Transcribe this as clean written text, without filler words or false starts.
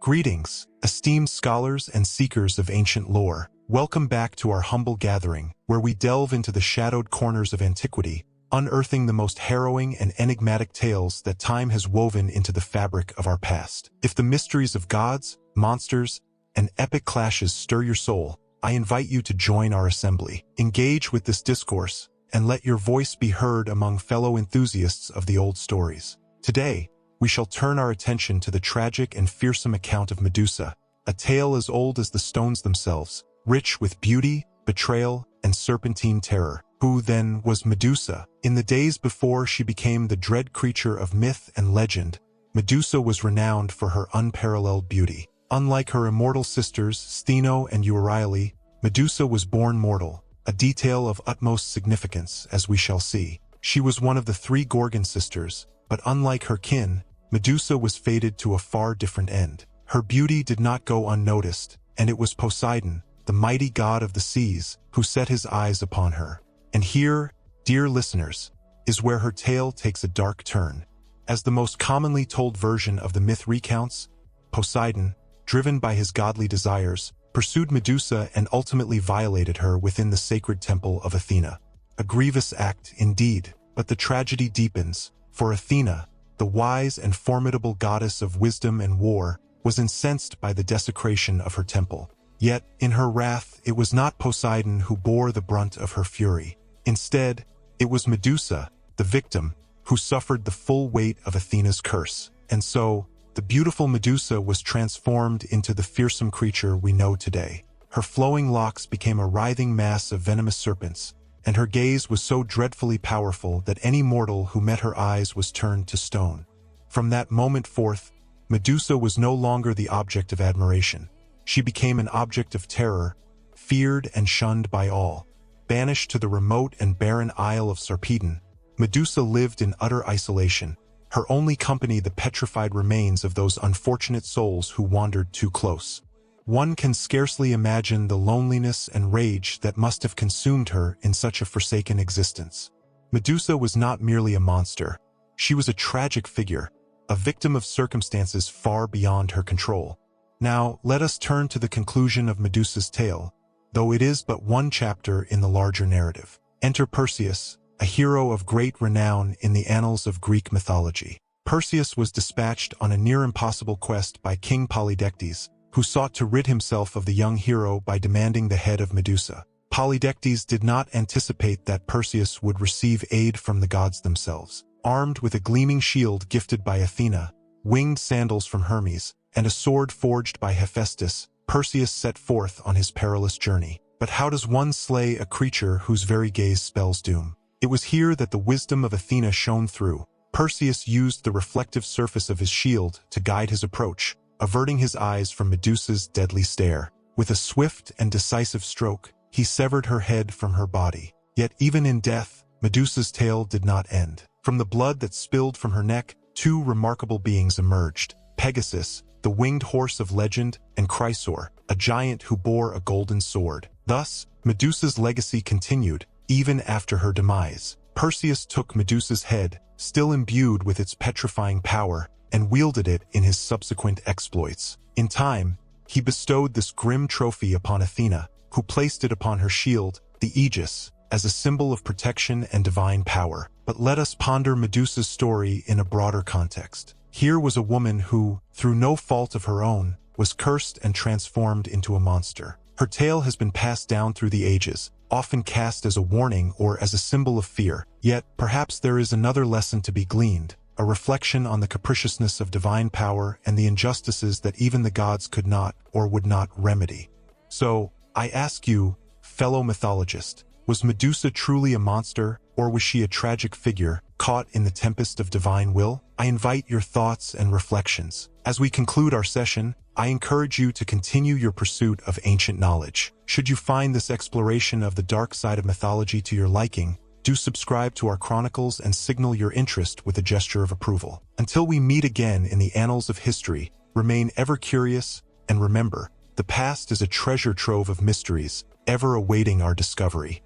Greetings, esteemed scholars and seekers of ancient lore. Welcome back to our humble gathering, where we delve into the shadowed corners of antiquity, unearthing the most harrowing and enigmatic tales that time has woven into the fabric of our past. If the mysteries of gods, monsters, and epic clashes stir your soul, I invite you to join our assembly. Engage with this discourse, and let your voice be heard among fellow enthusiasts of the old stories. Today, we shall turn our attention to the tragic and fearsome account of Medusa, a tale as old as the stones themselves, rich with beauty, betrayal, and serpentine terror. Who, then, was Medusa? In the days before she became the dread creature of myth and legend, Medusa was renowned for her unparalleled beauty. Unlike her immortal sisters, Stheno and Euryale, Medusa was born mortal, a detail of utmost significance, as we shall see. She was one of the three Gorgon sisters, but unlike her kin, Medusa was fated to a far different end. Her beauty did not go unnoticed, and it was Poseidon, the mighty god of the seas, who set his eyes upon her. And here, dear listeners, is where her tale takes a dark turn. As the most commonly told version of the myth recounts, Poseidon, driven by his godly desires, pursued Medusa and ultimately violated her within the sacred temple of Athena. A grievous act indeed, but the tragedy deepens, for Athena, the wise and formidable goddess of wisdom and war, was incensed by the desecration of her temple. Yet, in her wrath, it was not Poseidon who bore the brunt of her fury. Instead, it was Medusa, the victim, who suffered the full weight of Athena's curse. And so, the beautiful Medusa was transformed into the fearsome creature we know today. Her flowing locks became a writhing mass of venomous serpents, and her gaze was so dreadfully powerful that any mortal who met her eyes was turned to stone. From that moment forth, Medusa was no longer the object of admiration. She became an object of terror, feared and shunned by all. Banished to the remote and barren isle of Sarpedon, Medusa lived in utter isolation, her only company the petrified remains of those unfortunate souls who wandered too close. One can scarcely imagine the loneliness and rage that must have consumed her in such a forsaken existence. Medusa was not merely a monster. She was a tragic figure, a victim of circumstances far beyond her control. Now, let us turn to the conclusion of Medusa's tale, though it is but one chapter in the larger narrative. Enter Perseus, a hero of great renown in the annals of Greek mythology. Perseus was dispatched on a near-impossible quest by King Polydectes, who sought to rid himself of the young hero by demanding the head of Medusa. Polydectes did not anticipate that Perseus would receive aid from the gods themselves. Armed with a gleaming shield gifted by Athena, winged sandals from Hermes, and a sword forged by Hephaestus, Perseus set forth on his perilous journey. But how does one slay a creature whose very gaze spells doom? It was here that the wisdom of Athena shone through. Perseus used the reflective surface of his shield to guide his approach, averting his eyes from Medusa's deadly stare. With a swift and decisive stroke, he severed her head from her body. Yet even in death, Medusa's tale did not end. From the blood that spilled from her neck, two remarkable beings emerged: Pegasus, the winged horse of legend, and Chrysaor, a giant who bore a golden sword. Thus, Medusa's legacy continued, even after her demise. Perseus took Medusa's head, still imbued with its petrifying power, and wielded it in his subsequent exploits. In time, he bestowed this grim trophy upon Athena, who placed it upon her shield, the Aegis, as a symbol of protection and divine power. But let us ponder Medusa's story in a broader context. Here was a woman who, through no fault of her own, was cursed and transformed into a monster. Her tale has been passed down through the ages, often cast as a warning or as a symbol of fear. Yet, perhaps there is another lesson to be gleaned, a reflection on the capriciousness of divine power and the injustices that even the gods could not or would not remedy. So, I ask you, fellow mythologist, was Medusa truly a monster, or was she a tragic figure, caught in the tempest of divine will? I invite your thoughts and reflections. As we conclude our session, I encourage you to continue your pursuit of ancient knowledge. Should you find this exploration of the dark side of mythology to your liking, do subscribe to our chronicles and signal your interest with a gesture of approval. Until we meet again in the annals of history, remain ever curious, and remember, the past is a treasure trove of mysteries, ever awaiting our discovery.